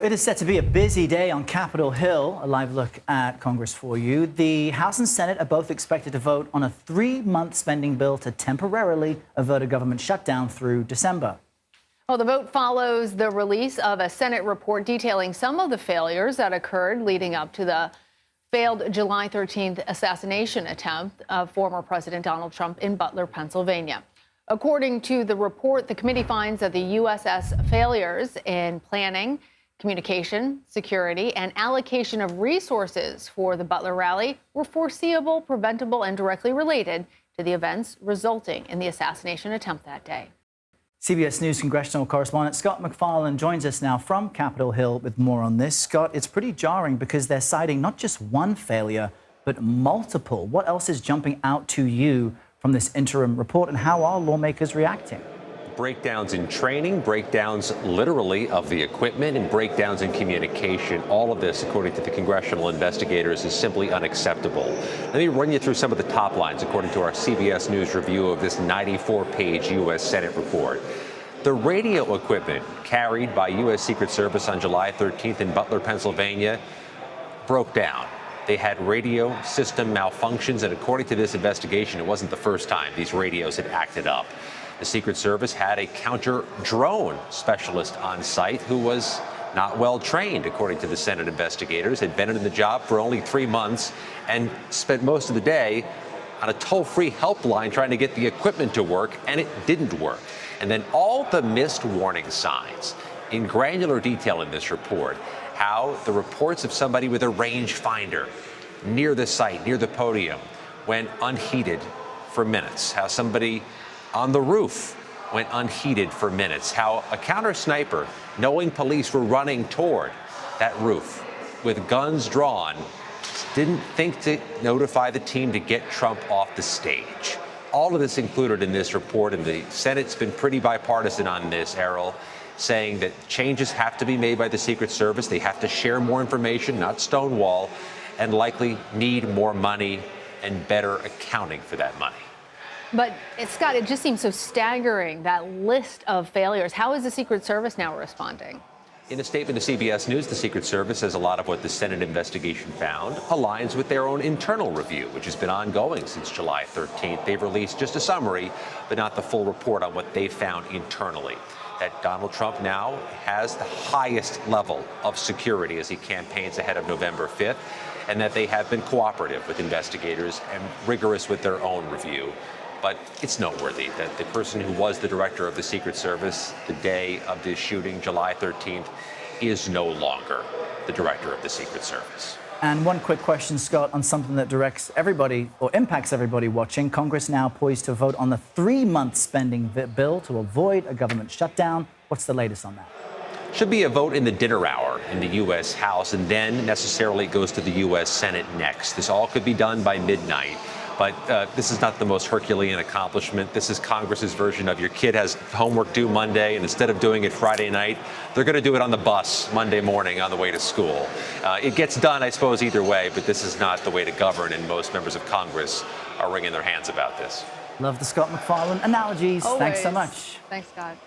It is set to be a busy day on Capitol Hill. A live look at Congress for you. The House and Senate are both expected to vote on a 3-month spending bill to temporarily avert a government shutdown through December. Well, the vote follows the release of a Senate report detailing some of the failures that occurred leading up to the failed July 13th assassination attempt of former President Donald Trump in Butler, Pennsylvania. According to the report, the committee finds that the USS failures in planning, communication, security, and allocation of resources for the Butler rally were foreseeable, preventable, and directly related to the events resulting in the assassination attempt that day. CBS News congressional correspondent Scott MacFarlane joins us now from Capitol Hill with more on this. Scott, it's pretty jarring because they're citing not just one failure, but multiple. What else is jumping out to you from this interim report, and how are lawmakers reacting? Breakdowns in training, breakdowns literally of the equipment, and breakdowns in communication. All of this, according to the congressional investigators, is simply unacceptable. Let me run you through some of the top lines, according to our CBS News review of this 94-page U.S. Senate report. The radio equipment carried by U.S. Secret Service on July 13th in Butler, Pennsylvania, broke down. They had radio system malfunctions, and according to this investigation, it wasn't the first time these radios had acted up. The Secret Service had a counter-drone specialist on site who was not well trained, according to the Senate investigators, had been in the job for only 3 months and spent most of the day on a toll-free helpline trying to get the equipment to work, and it didn't work. And then all the missed warning signs in granular detail in this report, how the reports of somebody with a rangefinder near the site, near the podium, went unheeded for minutes, how somebody on the roof went unheeded for minutes, how a counter sniper, knowing police were running toward that roof with guns drawn, didn't think to notify the team to get Trump off the stage. All of this included in this report, and the Senate's been pretty bipartisan on this, Errol, saying that changes have to be made by the Secret Service. They have to share more information, not stonewall, and likely need more money and better accounting for that money. But, Scott, it just seems so staggering, that list of failures. How is the Secret Service now responding? In a statement to CBS News, the Secret Service says a lot of what the Senate investigation found aligns with their own internal review, which has been ongoing since July 13th. They've released just a summary, but not the full report on what they found internally. That Donald Trump now has the highest level of security as he campaigns ahead of November 5th, and that they have been cooperative with investigators and rigorous with their own review. But it's noteworthy that the person who was the director of the Secret Service the day of this shooting, July 13th, is no longer the director of the Secret Service. And one quick question, Scott, on something that directs everybody or impacts everybody watching. Congress now poised to vote on the 3-month spending bill to avoid a government shutdown. What's the latest on that? Should be a vote in the dinner hour in the U.S. House, and then necessarily goes to the U.S. Senate next. This all could be done by midnight. But this is not the most Herculean accomplishment. This is Congress's version of your kid has homework due Monday, and instead of doing it Friday night, they're going to do it on the bus Monday morning on the way to school. It gets done, I suppose, either way, but this is not the way to govern, and most members of Congress are wringing their hands about this. Love the Scott MacFarlane analogies. Always. Thanks so much. Thanks, Scott.